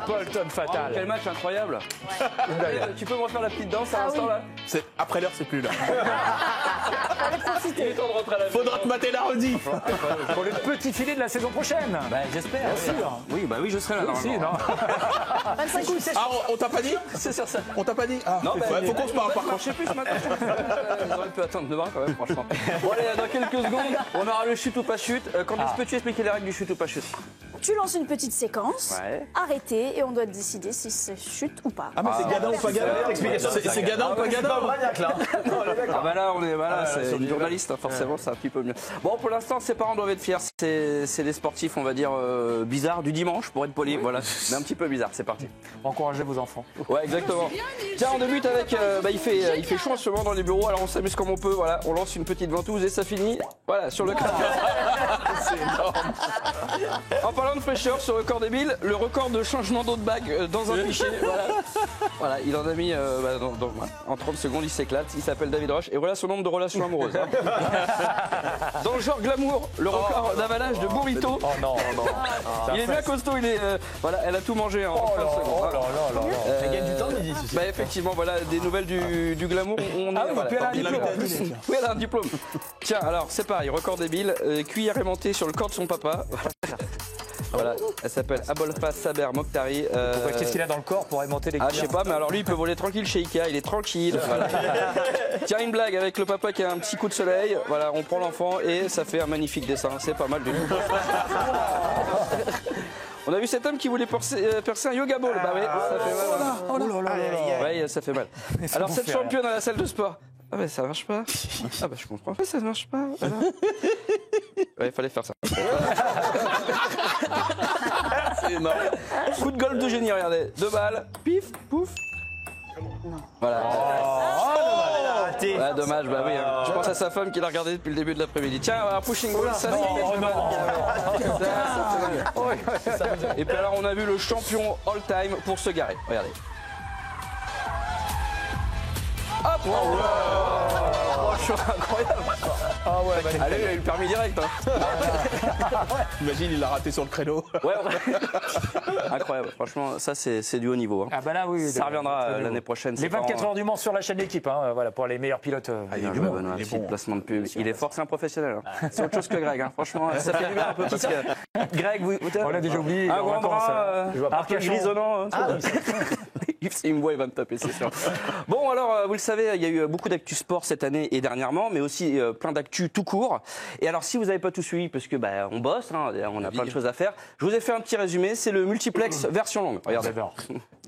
Bolton fatal. Quel match incroyable. Tu peux me refaire la petite danse à l'instant là? Après l'heure, c'est plus là. Il est temps de rentrer à la maison. Faudra te mater la redit. Pour le petit filet de la saison prochaine. Bah j'espère. Bien sûr. Oui, bah oui, je serai là. Si, non. 25 coups, c'est Ah, on t'a pas dit? C'est sur ça. On t'a pas dit? Ah, Non, bah, faut qu'on se parle par contre. Je sais plus ce matin. Ils auraient pu attendre demain quand même, franchement. Bon, allez, dans quelques secondes, on aura le chute ou pas chute. Candice, peux-tu expliquer les règles du chute ou pas chute? Tu lances une petite séquence, Ouais. arrêtée, et on doit décider si c'est chute ou pas. Ah, mais c'est Gadin ou pas Gadin? C'est Gadin ou pas Gadin? Ah bah là, on est voilà, c'est une journaliste, hein, forcément, c'est un petit peu mieux. Bon, pour l'instant, ses parents doivent être fiers. C'est les sportifs, on va dire, bizarres du dimanche, pour être poli. Voilà, mais un petit peu bizarre. C'est parti. Encouragez vos enfants. Ouais, exactement. Tiens, on débute avec. Il fait chaud en ce moment dans les bureaux, alors on s'amuse comme on peut. Voilà, on lance une petite ventouse et ça finit. Voilà, sur le cadre. C'est énorme. En parlant de fraîcheur, ce record débile, le record de changement d'eau de bague dans un cliché. Voilà, il en a mis en 30 secondes, il s'éclate. Il s'appelle David Roche et voilà son nombre de relations amoureuses. Hein. Dans le genre glamour, le record d'avalage de burrito. Oh non, non. Il est bien costaud, il est. Voilà, elle a tout mangé en 30 secondes. Elle gagne du temps, Midi. Bah effectivement, voilà des nouvelles du glamour. Ah oui, puis elle a un diplôme. Oui, elle a un diplôme. Tiens, alors c'est pareil, record débile, cuillère aimantée sur le corps de son papa. Voilà, elle s'appelle Abolfa Saber Mokhtari. Qu'est-ce qu'il a dans le corps pour aimanter les Ah, je sais pas, mais alors lui, il peut voler tranquille chez Ikea, il est tranquille. Voilà. Tiens, une blague avec le papa qui a un petit coup de soleil. Voilà, on prend l'enfant et ça fait un magnifique dessin. C'est pas mal du tout. On a vu cet homme qui voulait percer un yoga ball. Bah oui, ça fait mal. Ouais, ça fait mal. Alors, cette championne à la salle de sport. Ah bah ça marche pas. Ah bah je comprends pas, ça marche pas. Voilà. Ouais, il fallait faire ça. C'est énorme. Coup de golf de génie, regardez. 2 balles, pif, pouf. Voilà. Ouais, dommage, bah oui. Hein. Je pense à sa femme qui l'a regardé depuis le début de l'après-midi. Tiens, un pushing ball, ça Et puis alors on a vu le champion all-time pour se garer. Regardez. Hop! Oh, incroyable! Ah ouais, bah, allez, il a eu le permis direct. Hein. Imagine, il l'a raté sur le créneau. Ouais, incroyable. Franchement, ça c'est du haut niveau. Hein. Ah bah là, oui. Ça reviendra l'année prochaine. Les 24 heures du Mans sur la chaîne d'équipe, hein, voilà, pour les meilleurs pilotes. Il est bon, il est bon. Placement de pub. Il est fort, c'est un professionnel. Hein. C'est autre chose que Greg. Hein. Franchement, ça fait du bien un peu parce que Greg, on l'a déjà oublié. Un grand bras, un peu grisonnant. Il me voit, il va me taper, c'est sûr. Bon, alors, vous le savez, il y a eu beaucoup d'actu sport cette année et dernièrement, mais aussi plein d'actu tout court. Et alors, si vous n'avez pas tout suivi, parce que on bosse, hein, on a plein de choses à faire, je vous ai fait un petit résumé. C'est le multiplex version longue. Regardez. J'adore.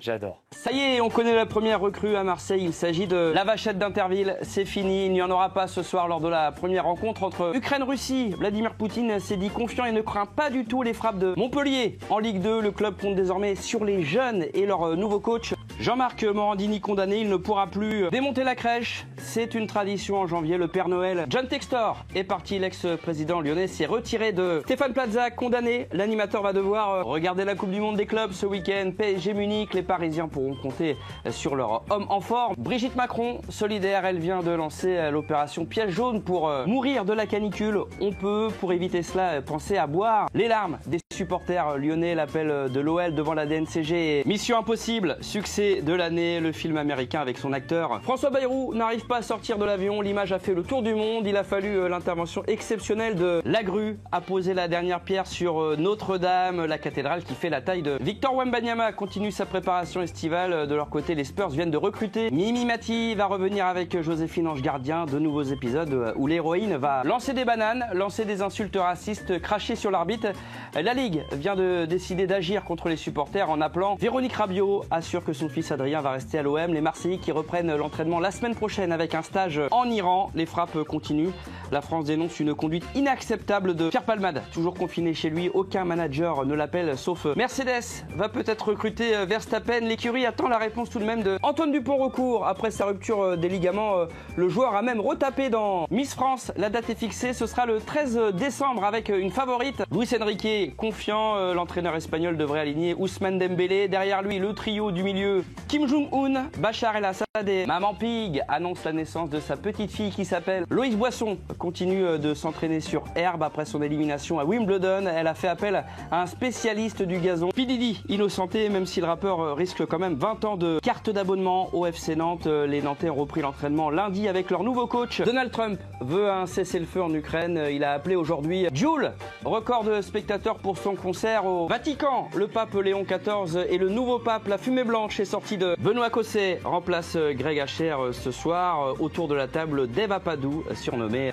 J'adore. Ça y est, on connaît la première recrue à Marseille. Il s'agit de la Vachette d'Interville. C'est fini. Il n'y en aura pas ce soir lors de la première rencontre entre Ukraine-Russie. Vladimir Poutine s'est dit confiant et ne craint pas du tout les frappes de Montpellier. En Ligue 2, le club compte désormais sur les jeunes et leur nouveau coach. Jean-Marc Morandini condamné, il ne pourra plus démonter la crèche. C'est une tradition en janvier. Le Père Noël, John Textor, est parti. L'ex-président lyonnais s'est retiré de Stéphane Plaza, condamné. L'animateur va devoir regarder la Coupe du Monde des clubs ce week-end. PSG Munich, les Parisiens pourront compter sur leur homme en forme. Brigitte Macron, solidaire, elle vient de lancer l'opération Piège jaune pour mourir de la canicule. On peut, pour éviter cela, penser à boire les larmes des supporters lyonnais. L'appel de l'OL devant la DNCG. Mission impossible, succès de l'année. Le film américain avec son acteur François Bayrou n'arrive pas à sortir de l'avion. L'image a fait le tour du monde. Il a fallu l'intervention exceptionnelle de la grue à poser la dernière pierre sur Notre-Dame. La cathédrale qui fait la taille de Victor Wembanyama continue sa préparation estivale. De leur côté, les Spurs viennent de recruter Mimi Mati, va revenir avec Joséphine Ange Gardien. De nouveaux épisodes où l'héroïne va lancer des bananes, lancer des insultes racistes, cracher sur l'arbitre. La Ligue vient de décider d'agir contre les supporters en appelant Véronique Rabiot, assure que son fils Adrien va rester à l'OM. Les Marseillais qui reprennent l'entraînement la semaine prochaine avec un stage en Iran. Les frappes continuent. La France dénonce une conduite inacceptable de Pierre Palmade, toujours confiné chez lui. Aucun manager ne l'appelle sauf Mercedes. Va peut-être recruter Verstappen. L'écurie attend la réponse tout de même de Antoine Dupont-Recourt. Après sa rupture des ligaments, le joueur a même retapé dans Miss France. La date est fixée, ce sera le 13 décembre avec une favorite. Luis Enrique confiant. L'entraîneur espagnol devrait aligner Ousmane Dembélé. Derrière lui, le trio du milieu Kim Jong-un, Bachar El-Assad et Maman Pig annonce la naissance de sa petite fille qui s'appelle Loïs Boisson. Continue de s'entraîner sur herbe après son élimination à Wimbledon. Elle a fait appel à un spécialiste du gazon. P. Diddy, innocenté, même si le rappeur risque quand même 20 ans de carte d'abonnement au FC Nantes. Les Nantais ont repris l'entraînement lundi avec leur nouveau coach. Donald Trump veut un cessez-le-feu en Ukraine. Il a appelé aujourd'hui Jul, record de spectateurs pour son concert au Vatican. Le pape Léon XIV et le nouveau pape, la fumée blanche est sortie de Benoît Cosset, remplace Greg Hacher ce soir. Autour de la table, Dave Apadou, surnommé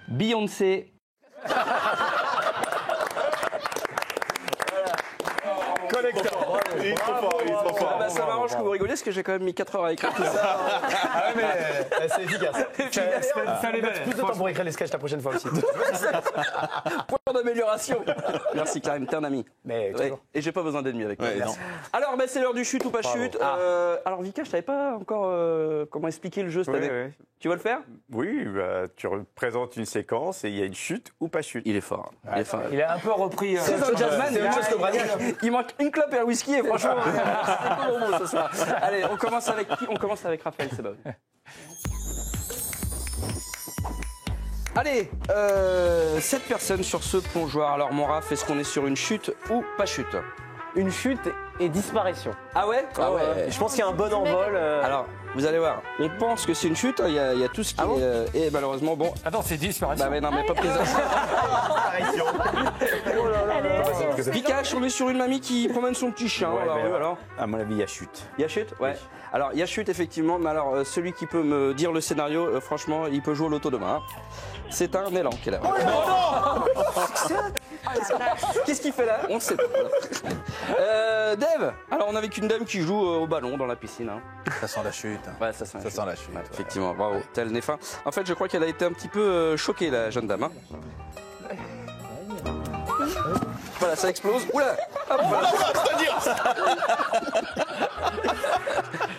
Beyoncé. Collector. Il est trop fort, il est trop fort. Ah bah, ça m'arrange que vous rigoliez parce que j'ai quand même mis 4 heures à écrire tout ça. Ah ouais, mais C'est efficace. ça les Plus de temps pour écrire les sketchs la prochaine fois aussi. Point d'amélioration. Merci Karim, t'es un ami. Mais Ouais, toujours. et j'ai pas besoin d'être mieux avec toi. Ouais, non. Alors bah, c'est l'heure du chute ou pas chute. Alors Vika, je savais pas encore comment expliquer le jeu cette année. Tu vas le faire? Oui, bah, tu représentes une séquence et il y a une chute ou pas chute. Il est fort. Il est fort. il a un peu repris. C'est un jazzman, C'est autre chose que Bragnac. il manque une clope et un whisky et franchement, c'est Colombo ce soir. Allez, on commence avec qui? On commence avec Raphaël, c'est bon. Allez, 7 personnes sur ce plongeoir. Alors mon Raph, est-ce qu'on est sur une chute ou pas chute? Une chute et disparition. Ah ouais? Je pense qu'il y a un bon envol. Alors, vous allez voir, on pense que c'est une chute, il y a tout ce qui est... et malheureusement, bon... Attends, c'est disparition. Bah mais non, mais pas prise. Vikash, on est sur une mamie qui promène son petit chien dans la rue, alors. À mon avis, il y a chute. Il y a chute? Ouais. Alors, il y a chute, effectivement, mais alors, celui qui peut me dire le scénario, franchement, il peut jouer au loto demain. Hein. C'est un élan qui est là. Qu'est-ce qu'il fait là? On sait pas. Dave, alors on est avec une dame qui joue au ballon dans la piscine. Hein. Ça sent la chute. Ouais, ça sent la chute. Ouais, effectivement, bravo, tel n'est fin. En fait, je crois qu'elle a été un petit peu choquée, la jeune dame. Hein. Voilà, ça explose. Oula! Hop, voilà.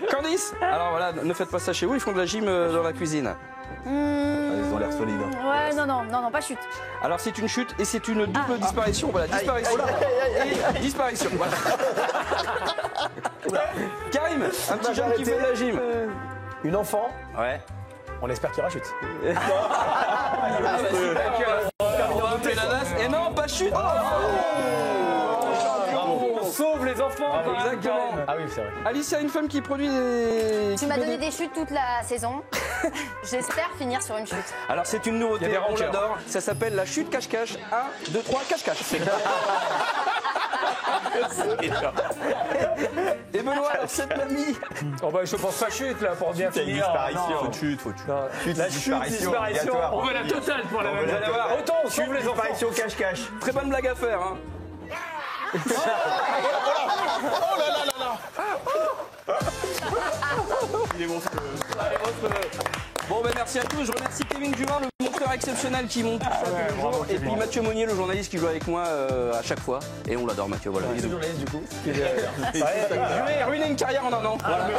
Candice! Alors voilà, ne faites pas ça chez vous, ils font de la gym dans la cuisine. Ils ont l'air solides. Ouais, non, pas chute. Alors c'est une chute et c'est une double disparition. Voilà, disparition et disparition. Voilà. Karim, un petit jeune qui fait de la gym. Une enfant, Ouais. on espère qu'il y aura chute. Et non, pas chute. On sauve les enfants. Exactement. Ah oui, c'est vrai. Alicia, une femme qui produit des... Tu m'as donné des chutes toute la saison. J'espère finir sur une chute. Alors c'est une nouveauté, Il y a des on rankeurs. l'adore. Ça s'appelle la chute cache-cache. 1, 2, 3, cache-cache. Et Benoît, alors cette mamie. Oh bah je pense pas chute là pour bien finir. Faut de chute, faut de chute. La chute, disparition. On veut la totale pour la même. Vous allez voir. Autant on sauve les enfants. cache-cache. Très bonne blague à faire. Hein. Il est monstrueux. Bon ben merci à tous, je remercie Kevin Juvin, le monteur exceptionnel qui monte tout ça tous les jours, et puis Mathieu Monnier, le journaliste qui joue avec moi à chaque fois, et on l'adore Mathieu, voilà. C'est journaliste du coup. Il a ruiné une carrière en un an. Voilà.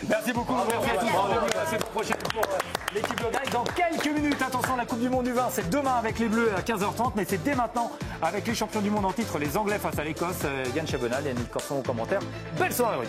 Merci beaucoup. Merci à tous. Rendez-vous la semaine prochaine pour l'équipe de Greg. Dans quelques minutes, attention, la Coupe du Monde du vin, c'est demain avec les Bleus à 15h30, mais c'est dès maintenant avec les champions du monde en titre, les Anglais face à l'Écosse. Yann Chabonal, Yannick Corson au commentaire. Belle soirée.